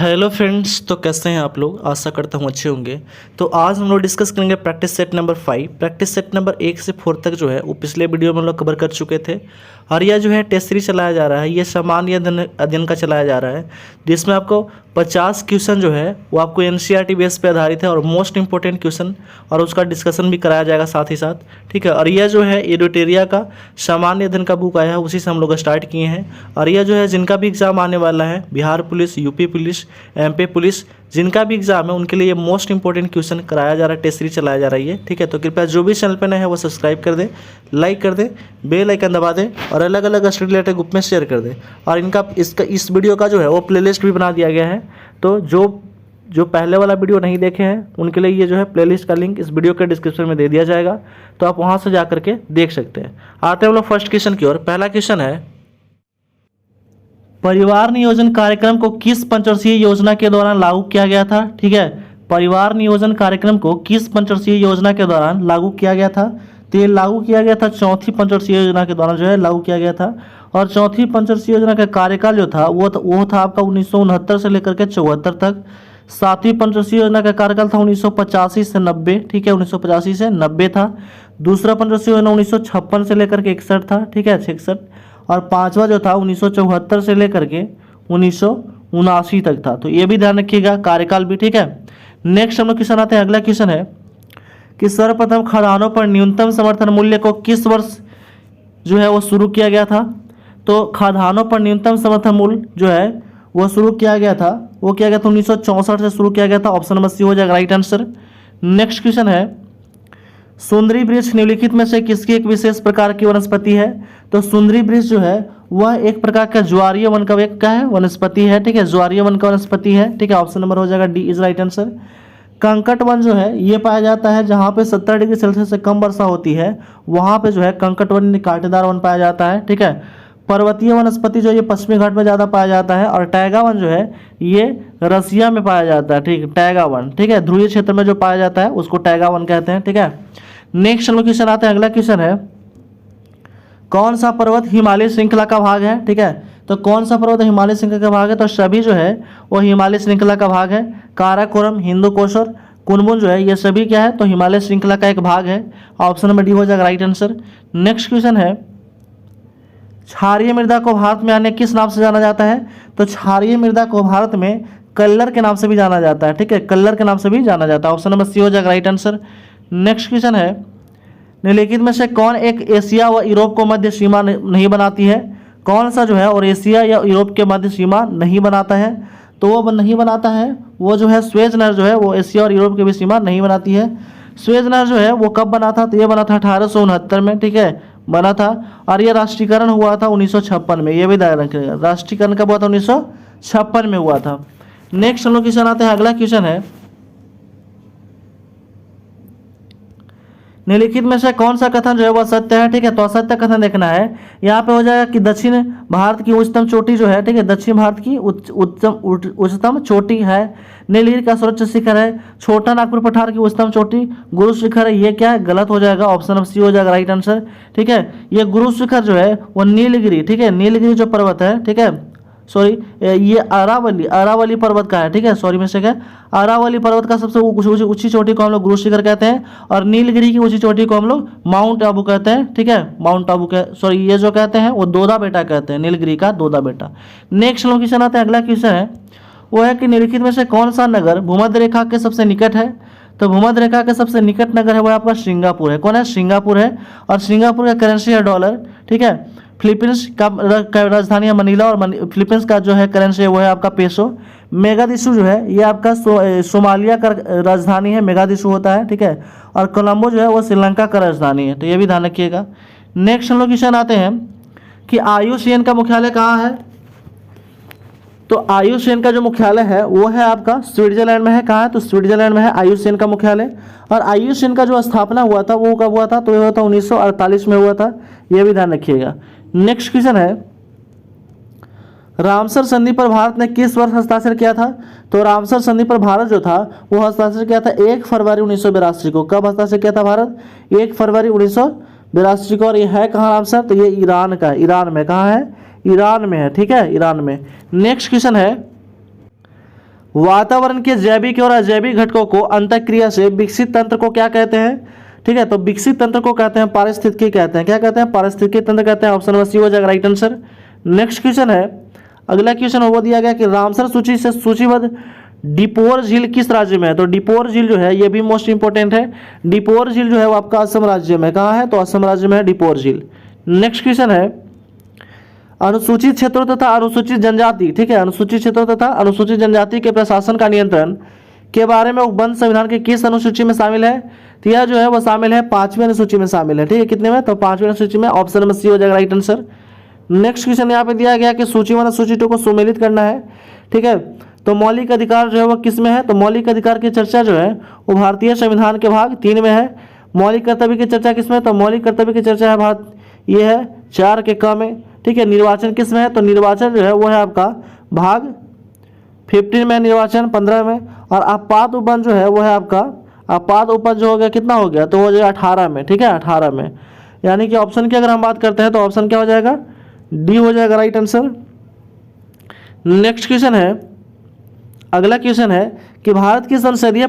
Hello friends, तो कैसे हैं आप लोग। आशा करता हूँ अच्छे होंगे। तो आज हम लोग डिस्कस करेंगे practice set number 5। Practice set number 1 से 4 तक जो है वो पिछले वीडियो में हम लोग कवर कर चुके थे। और यह जो है टेस्ट सीरीज चलाया जा रहा है, ये सामान्य अध्ययन का चलाया जा रहा है, जिसमें आपको 50 क्वेश्चन जो है वो आपको एनसीईआरटी बेस पे आधारित है और मोस्ट इंपॉर्टेंट क्वेश्चन, और उसका डिस्कशन भी कराया जाएगा साथ ही साथ। ठीक है। और यह जो है एडुटेरिया का सामान्य अध्ययन का बुक आया है, उसी से हम लोग स्टार्ट किए हैं। और यह जो है जिनका भी एग्जाम आने वाला है, Bihar police, UP police, MP police, जिनका भी एग्जाम है उनके लिए ये मोस्ट इंपॉर्टेंट क्वेश्चन कराया जा रहा है, टेस्ट सीरीज चलाया जा रहा है। ठीक है। तो कृपया जो भी चैनल पर नए है वो सब्सक्राइब कर दे, लाइक कर दे, बेल आइकन दबा दे और अलग अलग स्टडी रिलेटेड ग्रुप में शेयर कर दे। और इस वीडियो का जो है वो प्लेलिस्ट भी बना दिया गया है। तो जो पहले वाला वीडियो नहीं देखे हैं उनके लिए ये जो है प्लेलिस्ट का लिंक इस वीडियो के डिस्क्रिप्शन में दे दिया जाएगा, तो आप वहाँ से जा करके देख सकते हैं। आते हैं हम लोग फर्स्ट क्वेश्चन की ओर। पहला क्वेश्चन है, परिवार नियोजन कार्यक्रम को किस पंचवर्षीय योजना के दौरान लागू किया गया था। ठीक है। परिवार नियोजन कार्यक्रम को किस पंचवर्षीय योजना के दौरान लागू किया गया था। तो ये लागू किया गया था चौथी पंचवर्षीय योजना के दौरान जो है लागू किया गया था। और चौथी पंचवर्षीय योजना का कार्यकाल जो था वो था आपका 1969 से लेकर के 74 तक। सातवीं पंचवर्षीय योजना का कार्यकाल था 1985 से 90। ठीक है। 1985 से 90 था। दूसरा पंचवर्षीय योजना 1956 से लेकर के 61 था। ठीक है, 66। और पांचवा जो था 1974 से लेकर के 1979 तक था। तो ये भी ध्यान रखिएगा, कार्यकाल भी। ठीक है। नेक्स्ट हम लोग क्वेश्चन आते हैं। अगला क्वेश्चन है कि सर्वप्रथम खदानों पर न्यूनतम समर्थन मूल्य को किस वर्ष जो है वो शुरू किया गया था। तो खदानों पर न्यूनतम समर्थन मूल्य जो है वो शुरू किया गया था, वो किया गया था 1964 से शुरू किया गया था। ऑप्शन नंबर सी हो जाएगा राइट आंसर। नेक्स्ट क्वेश्चन है, सुंदरी वृक्ष निम्नलिखित में से किसकी एक विशेष प्रकार की वनस्पति है। तो सुंदरी वृक्ष जो है वह एक प्रकार का ज्वारीय वन का एक क्या है वनस्पति है। ठीक है, ज्वारीय वन का वनस्पति है। ठीक है, ऑप्शन नंबर हो जाएगा डी इज राइट आंसर। कंकट वन जो है ये पाया जाता है जहाँ पे 70 डिग्री सेल्सियस से कम वर्षा होती है, वहाँ पे जो है कंकट वन कांटेदार वन पाया जाता है। ठीक है। पर्वतीय वनस्पति जो ये पश्चिमी घाट में ज़्यादा पाया जाता है। और टैगा वन जो है ये रसिया में पाया जाता है। ठीक, टैगा वन। ठीक है, ध्रुवीय क्षेत्र में जो पाया जाता है उसको टैगा वन कहते हैं। ठीक है। नेक्स्ट हम लोग क्वेश्चन आते हैं। अगला क्वेश्चन है, कौन सा पर्वत हिमालय श्रृंखला का भाग है। ठीक है। तो कौन सा पर्वत हिमालय श्रृंखला का भाग है। तो सभी जो है वो हिमालय श्रृंखला का भाग है। काराकोरम, हिंदुकोशर, कुनलुन जो है ये सभी क्या है तो हिमालय श्रृंखला का एक भाग है। ऑप्शन नंबर डी हो जाएगा राइट आंसर। नेक्स्ट क्वेश्चन है, क्षारीय मृदा को भारत में अन्य किस नाम से जाना जाता है। तो क्षारीय मृदा को भारत में कल्लर के नाम से भी जाना जाता है। ठीक है, कल्लर के नाम से भी जाना जाता है। ऑप्शन नंबर सी हो जाएगा राइट आंसर। नेक्स्ट क्वेश्चन है, निम्नलिखित में से कौन एक एशिया व यूरोप को मध्य सीमा नहीं बनाती है। कौन सा जो है और एशिया या यूरोप के मध्य सीमा नहीं बनाता है। तो वो नहीं बनाता है वो जो है स्वेज नहर जो है वो एशिया और यूरोप की भी सीमा नहीं बनाती है। स्वेज नहर जो है वो कब बना था। तो ये बना था 1869 में। ठीक है, बना था। और ये राष्ट्रीयकरण हुआ था 1956 में। ये भी ध्यान रखिएगा, राष्ट्रीयकरण कब हुआ था 1956 में हुआ था। नेक्स्ट हम लोग क्वेश्चन आते हैं। अगला क्वेश्चन है, निम्नलिखित में से कौन सा कथन जो है वह सत्य है। ठीक है, तो असत्य कथन देखना है। यहाँ पे हो जाएगा कि दक्षिण भारत की उच्चतम चोटी जो है, ठीक है, दक्षिण भारत की उच्चतम चोटी है नीलगिरी का सर्वोच्च शिखर है। छोटा नागपुर पठार की उच्चतम चोटी गुरु शिखर है। ये क्या है गलत हो जाएगा, ऑप्शन नंबर सी हो जाएगा राइट आंसर। ठीक है, ये गुरु शिखर जो है वो नीलगिरी, ठीक है, नीलगिरी जो पर्वत है, ठीक है, सॉरी ये अरावली पर्वत का है। ठीक है, सॉरी मिस्टेक है। अरावली पर्वत का सबसे ऊंची चोटी को हम लोग गुरु शिखर कहते हैं और नीलगिरी की ऊंची चोटी को हम लोग माउंट आबू कहते हैं। ठीक है, माउंट आबू के सॉरी ये जो कहते हैं वो दोदा बेटा कहते हैं, नीलगिरी का दोदा बेटा। नेक्स्ट हम लोग क्वेश्चन आते हैं। अगला क्वेश्चन है वो है कि निम्नलिखित में से कौन सा नगर भूमध्य रेखा के सबसे निकट है। तो भूमध्य रेखा के सबसे निकट नगर है वो आपका सिंगापुर है। कौन है, सिंगापुर है। और सिंगापुर का करेंसी है डॉलर। ठीक है, फिलीपींस का राजधानी है मनीला और फिलीपींस का जो है करेंसी है वो है आपका पेसो। मेगादिशु जो है ये आपका सोमालिया का राजधानी है, मेगादिशु होता है। ठीक है, और कोलंबो जो है वो श्रीलंका का राजधानी है। तो ये भी ध्यान रखिएगा। नेक्स्ट हम लोग क्वेश्चन आते हैं कि IUCN का मुख्यालय कहाँ है। तो IUCN का जो मुख्यालय है वो है आपका स्विट्जरलैंड में है। कहाँ है, तो स्विट्जरलैंड में है IUCN का मुख्यालय। और IUCN का जो स्थापना हुआ था वो कब हुआ था, तो ये हुआ था 1948 में हुआ था। ये भी ध्यान रखिएगा। नेक्स्ट क्वेश्चन है, रामसर संधि पर भारत ने किस वर्ष हस्ताक्षर किया था? तो रामसर संधि पर भारत जो था वो हस्ताक्षर किया था 1 फरवरी 1982 को। कब हस्ताक्षर किया था भारत? 1 फरवरी 1982 को। और ये है कहाँ रामसर? तो ये ईरान का, ईरान में। कहाँ है? ईरान में है, ठीक है, ईरान में। नेक्स्ट क्वेश्चन है, वातावरण के जैविक और अजैविक घटकों को अंतःक्रिया से विकसित तंत्र को क्या कहते हैं? ठीक है, तो विकसित तंत्र को कहते हैं पारिस्थितिकी कहते हैं। क्या कहते हैं? पारिस्थितिकी तंत्र कहते हैं। ऑप्शन नंबर सी हो जाएगा राइट आंसर। नेक्स्ट क्वेश्चन है, अगला क्वेश्चन वो दिया गया कि रामसर सूची से सूचीबद्ध डिपोर झील किस राज्य में है? तो डिपोर झील जो है ये भी मोस्ट इंपोर्टेंट है। डिपोर झील जो है वो आपका असम राज्य में। कहाँ है? तो असम राज्य में है डिपोर झील। नेक्स्ट क्वेश्चन है, अनुसूचित क्षेत्रों तथा अनुसूचित जनजाति, ठीक है, अनुसूचित क्षेत्रों तथा अनुसूचित जनजाति के प्रशासन का नियंत्रण के बारे में उपबंध संविधान के किस अनुसूची में शामिल है? तो यह जो है वो शामिल है 5वीं अनुसूची में शामिल है। ठीक है, कितने में? तो 5वीं अनुसूची में। ऑप्शन नंबर सी हो जाएगा राइट आंसर। नेक्स्ट क्वेश्चन यहाँ पे दिया गया कि सूची 1 और सूची 2 को सुमेलित करना है। ठीक है, तो मौलिक अधिकार जो है वो किस में है? तो मौलिक अधिकार की चर्चा जो है वो भारतीय संविधान के भाग 3 में है। मौलिक कर्तव्य की चर्चा किस में? तो मौलिक कर्तव्य की चर्चा है भारत ये है 4 के क में। ठीक है, निर्वाचन किस में है? तो निर्वाचन जो है वो है आपका भाग 15 में, निर्वाचन 15 में। और आपात उपबंध जो है वो है आपका, आपात उपबंध जो हो गया कितना हो गया? तो हो जाएगा 18 में। ठीक है, 18 में। यानी कि ऑप्शन की अगर हम बात करते हैं तो ऑप्शन क्या हो जाएगा? डी हो जाएगा राइट आंसर। नेक्स्ट क्वेश्चन है, अगला क्वेश्चन है कि भारत की संसदीय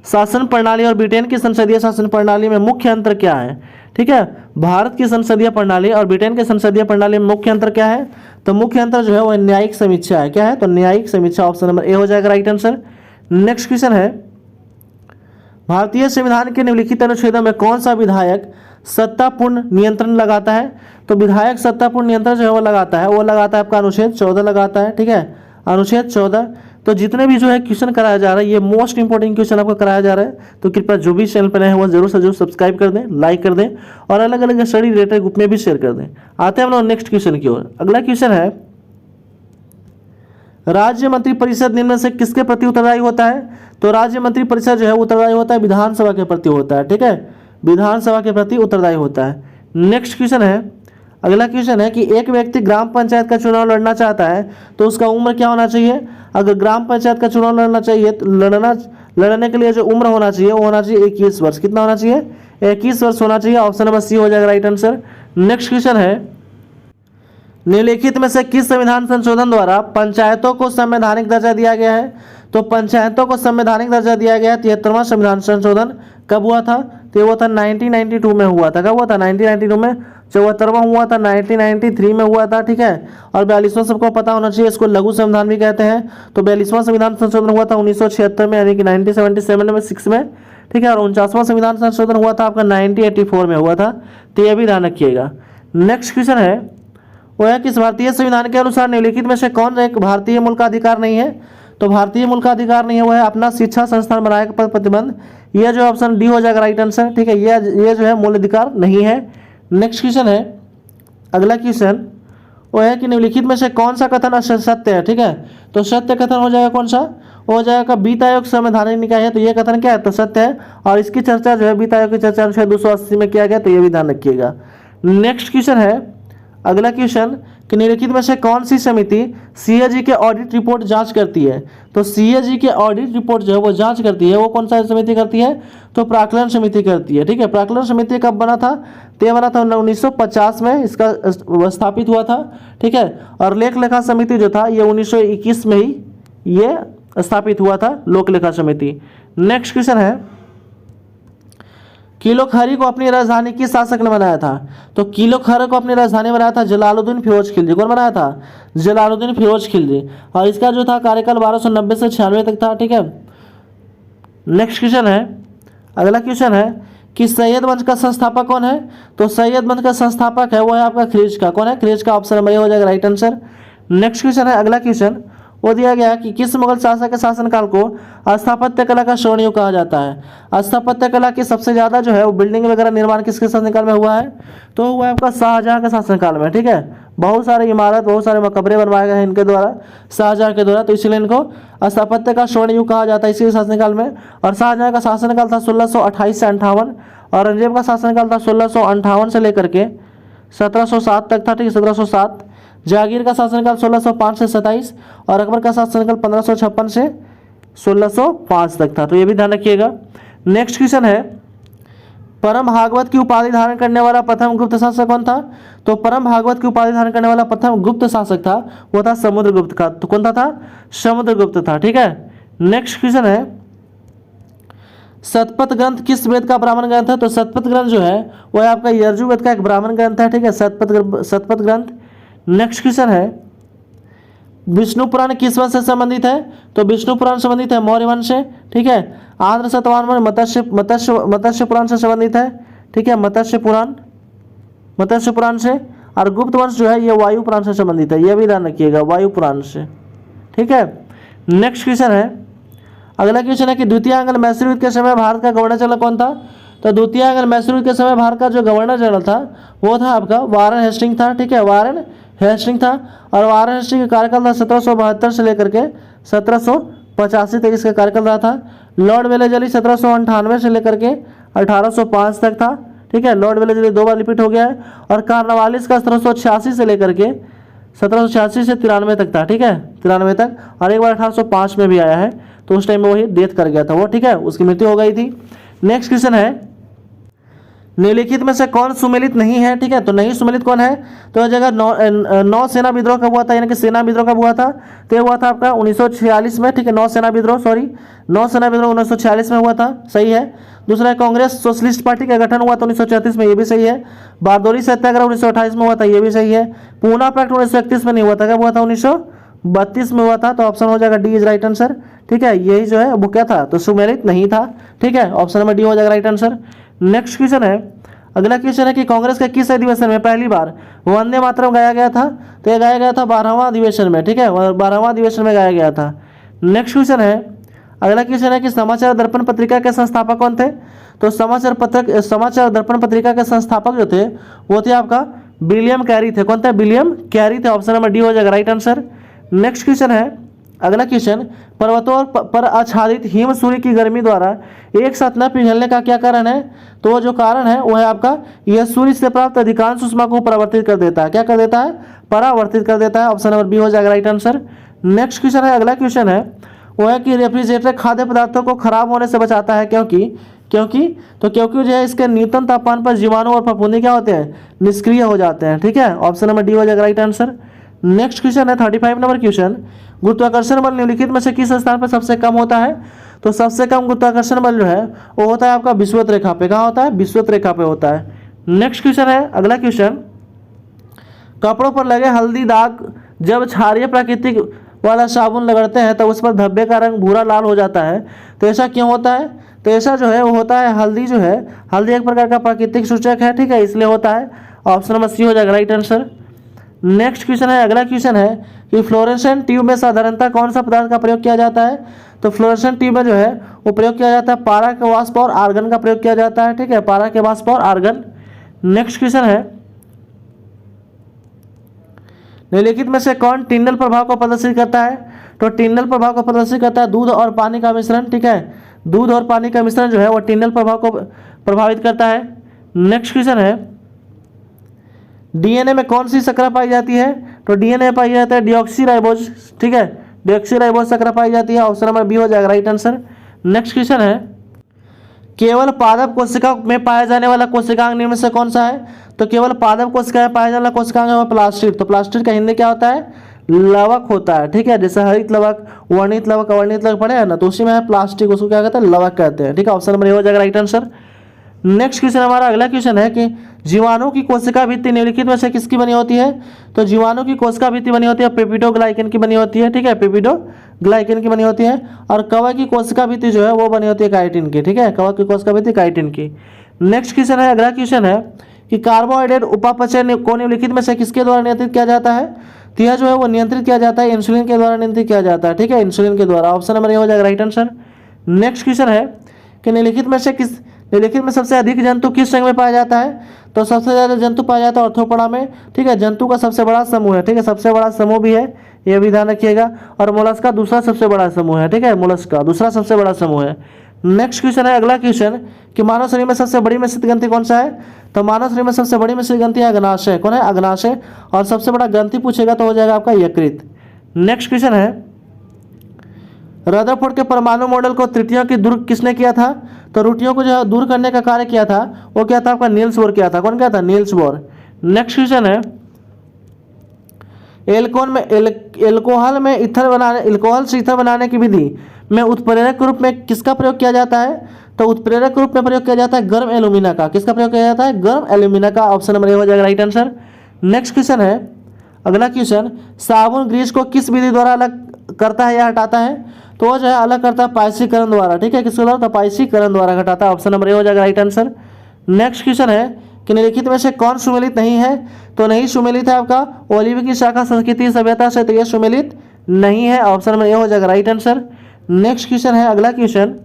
शासन प्रणाली और ब्रिटेन की संसदीय शासन प्रणाली में मुख्य अंतर क्या है? ठीक है, भारत की संसदीय प्रणाली और ब्रिटेन की संसदीय प्रणाली में मुख्य अंतर क्या है? तो मुख्य अंतर जो है वो न्यायिक समीक्षा है। क्या है? तो न्यायिक समीक्षा। ऑप्शन नंबर ए हो जाएगा राइट आंसर। नेक्स्ट क्वेश्चन है, भारतीय संविधान के निम्नलिखित अनुच्छेदों में कौन सा विधायक सत्तापूर्ण नियंत्रण लगाता है? तो विधायक सत्तापूर्ण नियंत्रण जो है वो लगाता है आपका अनुच्छेद 14 लगाता है। ठीक है, अनुच्छेद 14। तो जितने भी जो है क्वेश्चन कराया जा रहा है ये मोस्ट इंपॉर्टेंट क्वेश्चन आपको कराया जा रहा है। तो कृपया जो भी चैनल पर नए हैं वो जरूर से जरूर सब्सक्राइब कर दें, लाइक कर दें और अलग अलग स्टडी रिलेटेड ग्रुप में भी शेयर कर दें। आते हैं हम लोग नेक्स्ट क्वेश्चन की ओर। अगला क्वेश्चन है, राज्य मंत्री परिषद निम्न में से किसके प्रति उत्तरदायी होता है? तो राज्य मंत्री परिषद जो है उत्तरदायी होता है विधानसभा के प्रति होता है। ठीक है, विधानसभा के प्रति उत्तरदायी होता है। नेक्स्ट क्वेश्चन है, अगला क्वेश्चन है कि एक व्यक्ति ग्राम पंचायत का चुनाव लड़ना चाहता है तो उसका उम्र क्या होना चाहिए? अगर ग्राम पंचायत का चुनाव लड़ना चाहिए तो लड़ने के लिए जो उम्र होना चाहिए वो होना चाहिए 21 वर्ष। कितना होना चाहिए? 21 वर्ष होना चाहिए। ऑप्शन नंबर सी हो जाएगा राइट आंसर। नेक्स्ट क्वेश्चन है, निम्नलिखित में से किस संविधान संशोधन द्वारा पंचायतों को संवैधानिक दर्जा दिया गया है? तो पंचायतों को संवैधानिक दर्जा दिया गया है 73वां संविधान संशोधन कब हुआ था? तो वो था 1992 में हुआ था। कब हुआ था? 1992 में। 74वां हुआ था 1993 में हुआ था। ठीक है, और 42वां सबको पता होना चाहिए, इसको लघु संविधान भी कहते हैं। तो 42वां संविधान संशोधन हुआ था 1976 में, यानी कि 1977 में 6 में। ठीक है, और 49वां संविधान संशोधन हुआ था आपका 1984 में हुआ था। तो यह भी ध्यान रखिएगा। नेक्स्ट क्वेश्चन है वो है कि भारतीय संविधान के अनुसार निम्नलिखित में से कौन एक भारतीय मूल का अधिकार नहीं है? तो भारतीय मूल का अधिकार नहीं है वो है अपना शिक्षा संस्थान बनाने पर प्रतिबंध। यह जो ऑप्शन डी हो जाएगा राइट आंसर। ठीक है, ये जो है मूल अधिकार नहीं है। नेक्स्ट क्वेश्चन है, अगला क्वेश्चन वो है कि निम्नलिखित में से कौन सा कथन सत्य है? ठीक है, तो सत्य कथन हो जाएगा कौन सा? वो हो जाएगा वित्त आयोग संवैधानिक निकाय है। तो ये कथन क्या है? तो सत्य है। और इसकी चर्चा जो है वित्त आयोग की चर्चा अनुच्छेद 280 में किया गया। तो ये भी ध्यान रखिएगा। नेक्स्ट क्वेश्चन है, अगला क्वेश्चन कि निम्नलिखित में से कौन सी समिति सीएजी के ऑडिट रिपोर्ट जांच करती है? तो सीएजी के ऑडिट रिपोर्ट जो है वो जांच करती है, वो कौन सा समिति करती है? तो प्राक्कलन समिति करती है। ठीक है, प्राक्कलन समिति कब बना था? तो ये बना था 1950 में इसका स्थापित हुआ था। ठीक है, और लेख लेखा समिति जो था ये 1921 में ही ये स्थापित हुआ था, लोक लेखा समिति। नेक्स्ट क्वेश्चन है, किलोखरी को अपनी राजधानी किस शासक ने बनाया था? तो किलोखरी को अपनी राजधानी बनाया था जलालुद्दीन फिरोज खिलजी। कौन बनाया था? जलालुद्दीन फिरोज खिलजी। और इसका जो था कार्यकाल 1290 से 96 तक था। ठीक है, नेक्स्ट क्वेश्चन है, अगला क्वेश्चन है कि सैयद वंश का संस्थापक कौन है? तो सैयद वंश का संस्थापक है वो है आपका खिलजी का। कौन है? खिलजी का। ऑप्शन नंबर ए हो जाएगा राइट आंसर। नेक्स्ट क्वेश्चन है, अगला क्वेश्चन वो दिया गया कि किस मुगल शासक के शासनकाल को स्थापत्य कला का स्वर्ण युग कहा जाता है? स्थापत्य कला की सबसे ज़्यादा जो है वो बिल्डिंग वगैरह निर्माण किसके शासनकाल में हुआ है? तो हुआ है आपका शाहजहां के शासनकाल में। ठीक है, बहुत सारे इमारत, बहुत सारे मकबरे बनवाए गए हैं इनके द्वारा, शाहजहां के द्वारा। तो इसलिए इनको स्थापत्य का स्वर्ण युग कहा जाता है इसी शासनकाल में। और शाहजहां का शासनकाल था 1628 से 58, और औरंगजेब का शासनकाल था 1658 से लेकर के 1707 तक था। ठीक है, 1707 जहांगीर का शासनकाल 1605 से 27 और अकबर का शासनकाल 1556 से 1605 तक था, तो ये भी ध्यान रखिएगा। नेक्स्ट क्वेश्चन है, परम भागवत की उपाधि धारण करने वाला प्रथम गुप्त शासक कौन था? तो परम भागवत की उपाधि धारण करने वाला प्रथम गुप्त शासक था वो था समुद्रगुप्त का। तो कौन था? समुद्रगुप्त था। ठीक है। नेक्स्ट क्वेश्चन है, शतपथ ग्रंथ किस वेद का ब्राह्मण ग्रंथ है? तो शतपथ ग्रंथ जो है वो है आपका यजुर्वेद का एक ब्राह्मण ग्रंथ है। ठीक है, शतपथ ग्रंथ। नेक्स्ट क्वेश्चन है, विष्णु पुराण किस वंश से संबंधित है? तो विष्णु पुराण संबंधित है मौर्य वंश से। ठीक है। आंध्र शतवाहन मत्स्य पुराण से संबंधित है। ठीक है, मत्स्य पुराण से। और गुप्त वंश जो है ये वायु पुराण से संबंधित है, ये भी ध्यान रखिएगा, वायु पुराण से। ठीक है। नेक्स्ट क्वेश्चन है, अगला क्वेश्चन है कि द्वितीय आंग्ल मैसूर युद्ध के समय भारत का गवर्नर जनरल कौन था? तो द्वितीय आंग्ल मैसूर युद्ध के समय भारत का जो गवर्नर जनरल था वो था आपका वारेन हेस्टिंग था। ठीक है, वारेन हेस्टिंग था। और वारेन हेस्टिंग का कार्यकाल था 1772 से लेकर के 1785 तक इसका कार्यकाल रहा था। लॉर्ड वेलेजली 1798 से लेकर के 1805 तक था। ठीक है, लॉर्ड वेलेजली 2 बार रिपीट हो गया है। और कार्नवालिस का 1786 से लेकर के 1786 से 93 तक था। ठीक है, 93 तक। और एक बार 1805 में भी आया है, तो उस टाइम में वही डेथ कर गया था वो। ठीक है, उसकी मृत्यु हो गई थी। नेक्स्ट क्वेश्चन है, निम्नलिखित में से कौन सुमेलित नहीं है? ठीक है, तो नहीं सुमेलित कौन है? तो यह जगह नौ सेना विद्रोह कब हुआ था, यानी कि सेना विद्रोह कब हुआ था? तो ये हुआ था आपका 1946 में। ठीक है, नौ सेना विद्रोह 1946 में हुआ था, सही है। दूसरा है, कांग्रेस सोशलिस्ट पार्टी का गठन हुआ था 1934 में, ये भी सही है। बारदौली सत्याग्रह 1928 में हुआ था, ये भी सही है। पूना पैक्ट 1931 में नहीं हुआ था, कब हुआ था? 1932 में हुआ था। तो ऑप्शन हो जाएगा डी इज राइट आंसर। ठीक है, यही जो है वो क्या था? तो सुमेलित नहीं था। ठीक है, ऑप्शन नंबर डी हो जाएगा राइट आंसर। नेक्स्ट क्वेश्चन है, अगला क्वेश्चन है कि कांग्रेस के किस अधिवेशन में पहली बार वंदे मातरम गाया गया था? तो यह गाया गया था 12वां अधिवेशन में। ठीक है, 12वां अधिवेशन में गाया गया था। नेक्स्ट क्वेश्चन है, अगला क्वेश्चन है कि समाचार दर्पण पत्रिका के संस्थापक कौन थे? तो समाचार दर्पण पत्रिका के संस्थापक जो थे वो थे आपका विलियम कैरी थे। कौन थे? विलियम कैरी थे। ऑप्शन नंबर डी हो जाएगा राइट आंसर। नेक्स्ट क्वेश्चन है, अगला क्वेश्चन, पर्वतों पर आच्छादित हिम सूर्य की गर्मी द्वारा एक साथ न पिघलने का क्या कारण है? तो जो कारण है वो है आपका यह सूर्य से प्राप्त अधिकांश ऊष्मा को परावर्तित कर देता है। क्या कर देता है? परावर्तित कर देता है। ऑप्शन नंबर बी हो जाएगा राइट आंसर। नेक्स्ट क्वेश्चन है, अगला क्वेश्चन है वो है कि रेफ्रिजरेटर खाद्य पदार्थों को खराब होने से बचाता है, क्योंकि जो है इसके न्यूनतम तापमान पर जीवाणु और फफूंदी क्या होते हैं? निष्क्रिय हो जाते हैं। ठीक है, ऑप्शन नंबर डी हो जाएगा राइट आंसर। नेक्स्ट क्वेश्चन है 35 नंबर क्वेश्चन, गुरुत्वाकर्षण बल निम्नलिखित में से किस स्थान पर सबसे कम होता है? तो सबसे कम गुरुत्वाकर्षण बल जो है वो होता है आपका विषुवत रेखा पे। कहाँ होता है? विषुवत रेखा पे होता है। नेक्स्ट क्वेश्चन है, अगला क्वेश्चन, कपड़ों पर लगे हल्दी दाग जब क्षारीय प्राकृतिक वाला साबुन रगड़ते हैं तो उस पर धब्बे का रंग भूरा लाल हो जाता है, तो ऐसा क्यों होता है? तो ऐसा जो है वो होता है, हल्दी एक प्रकार का प्राकृतिक सूचक है। ठीक है, इसलिए होता है। ऑप्शन नंबर सी हो जाएगा राइट आंसर। नेक्स्ट क्वेश्चन है, अगला क्वेश्चन है कि फ्लोरेसेंट ट्यूब में साधारणतः कौन सा पदार्थ का प्रयोग किया जाता है? तो फ्लोरेसेंट ट्यूब में जो है वो प्रयोग किया जाता है पारा के वाष्प और आर्गन का प्रयोग किया जाता है। ठीक है, पारा के वाष्प और आर्गन। नेक्स्ट क्वेश्चन है, निम्नलिखित में से कौन टिन्डल प्रभाव को प्रदर्शित करता है? तो टिन्डल प्रभाव को प्रदर्शित करता है दूध और पानी का मिश्रण। ठीक है, दूध और पानी का मिश्रण जो है वो टिन्डल प्रभाव को प्रभावित करता है। नेक्स्ट क्वेश्चन है, डीएनए में कौन सी शर्करा पाई जाती है? तो डीएनए पाई जाता है डिऑक्सीराइबोज। ठीक है, डिऑक्सीराइबोज शर्करा पाई जाती है। ऑप्शन नंबर बी हो जाएगा राइट आंसर। नेक्स्ट क्वेश्चन है, केवल पादप कोशिका में पाया जाने वाला कोशिकांग निम्न में से कौन सा है? तो केवल पादप कोशिका में पाया जाने वाला कोशिकांग है प्लास्टिड। तो प्लास्टिड का हिंदी क्या होता है? लवक होता है। ठीक है, जैसे हरित लवक, वर्णित लवक, अवर्णित लवक पढ़े हैं ना, तो उसी में है प्लास्टिक, उसको क्या कहते हैं? लवक कहते हैं। ठीक है, ऑप्शन नंबर ए हो जाएगा राइट आंसर। नेक्स्ट क्वेश्चन हमारा अगला क्वेश्चन है कि जीवाणु की कोशिका भित्ति निम्नलिखित में से किसकी बनी होती है? तो जीवाणु की कोशिका भित्ति बनी होती है पेपिडोग्लाइकन की बनी होती है। ठीक है, पेपिडोग्लाइकन की बनी होती है। और कवक की कोशिका भित्ति जो है वो बनी होती है काइटिन की। ठीक है, कवक की कोशिका भित्ति काइटिन की। नेक्स्ट क्वेश्चन है, अगला क्वेश्चन है कि कार्बोहाइड्रेट उपापचय को निम्नलिखित में से किसके द्वारा नियंत्रित किया जाता है? तो यह जो है वो नियंत्रित किया जाता है इंसुलिन के द्वारा नियंत्रित किया जाता है। ठीक है, इंसुलिन के द्वारा। ऑप्शन नंबर ए हो जाएगा राइट आंसर। नेक्स्ट क्वेश्चन है कि निम्नलिखित में सबसे अधिक जंतु किस संघ में पाया जाता है? तो सबसे ज़्यादा जंतु पाया जाता है ऑर्थोपोडा में। ठीक है, जंतु का सबसे बड़ा समूह है। ठीक है, सबसे बड़ा समूह भी है, ये भी ध्यान रखिएगा। और मोलस्का दूसरा सबसे बड़ा समूह है। ठीक है, मोलस्का दूसरा सबसे बड़ा समूह है। नेक्स्ट क्वेश्चन है, अगला क्वेश्चन कि मानव शरीर में सबसे बड़ी मिश्रित ग्रंथि कौन सा है? तो मानव शरीर में सबसे बड़ी मिश्रित ग्रंथि अग्नाशय। कौन है? अग्नाशय। और सबसे बड़ा ग्रंथि पूछेगा तो हो जाएगा आपका यकृत। नेक्स्ट क्वेश्चन है, रदरफोर्ड के परमाणु मॉडल को त्रुटियों की दूर किसने किया था? तो त्रुटियों को जो है दूर करने का कार्य किया था वो क्या था आपका? नील्स बोर किया था। कौन किया था? Niels Bohr. नेक्स्ट क्वेश्चन है, एल्कोहल में एल्कोहल से ईथर बनाने की विधि में उत्प्रेरक रूप में किसका प्रयोग किया जाता है? तो उत्प्रेरक रूप में प्रयोग किया जाता है गर्म एल्यूमिना का। किसका प्रयोग किया जाता है? गर्म एल्यूमिना का। ऑप्शन नंबर ए हो जाएगा राइट आंसर। नेक्स्ट क्वेश्चन है, अगला क्वेश्चन, साबुन ग्रीस को किस विधि द्वारा अलग करता है या हटाता है? तो वो जो है अलग करता है पाइसीकरण द्वारा। ठीक है, किसके द्वारा? तो पाइसीकरण द्वारा हटाता है। ऑप्शन नंबर ए हो जाएगा राइट आंसर। नेक्स्ट क्वेश्चन है कि निम्नलिखित में से कौन सुमेलित नहीं है? तो नहीं सुमेलित है आपका ओलिव की शाखा संस्कृति सभ्यता से, तो ये सुमेलित नहीं है। ऑप्शन नंबर ए हो जाएगा राइट आंसर। नेक्स्ट क्वेश्चन है, अगला क्वेश्चन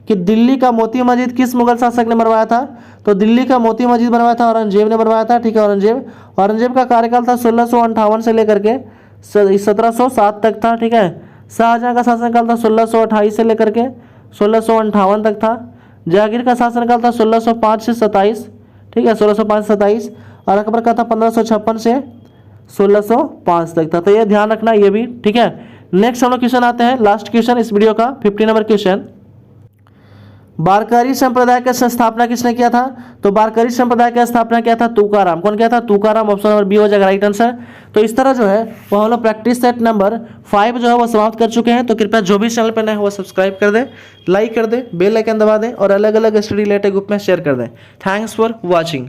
कि दिल्ली का मोती मस्जिद किस मुगल शासक ने बनवाया था? तो दिल्ली का मोती मस्जिद बनवाया था औरंगजेब ने बनवाया था। ठीक है, औरंगजेब का कार्यकाल था 1658 से लेकर के 1707 तक था। ठीक है, शाहजहां का शासनकाल था 1628 से लेकर के 1658 तक था। जहांगीर का शासनकाल था 1605 से 27। ठीक है, 1605 से 27। और अकबर का था 1556 से 1605 तक था। तो ये ध्यान रखना ये भी। ठीक है, नेक्स्ट हम लोग क्वेश्चन आते हैं, लास्ट क्वेश्चन इस वीडियो का 50 नंबर क्वेश्चन। बारकरी संप्रदाय का स्थापना किसने किया था? तो बारकरी संप्रदाय का स्थापना किया था तुकाराम। कौन किया था? तुकाराम। ऑप्शन नंबर बी हो जाएगा राइट आंसर। तो इस तरह जो है वो हम लोग प्रैक्टिस सेट नंबर 5 जो है वो समाप्त कर चुके हैं। तो कृपया जो भी चैनल पर नए हो वो सब्सक्राइब कर दें, लाइक कर दें, बेल आइकन दबा दें और अलग अलग स्टडी रिलेटेड ग्रुप में शेयर कर दें। Thanks for watching.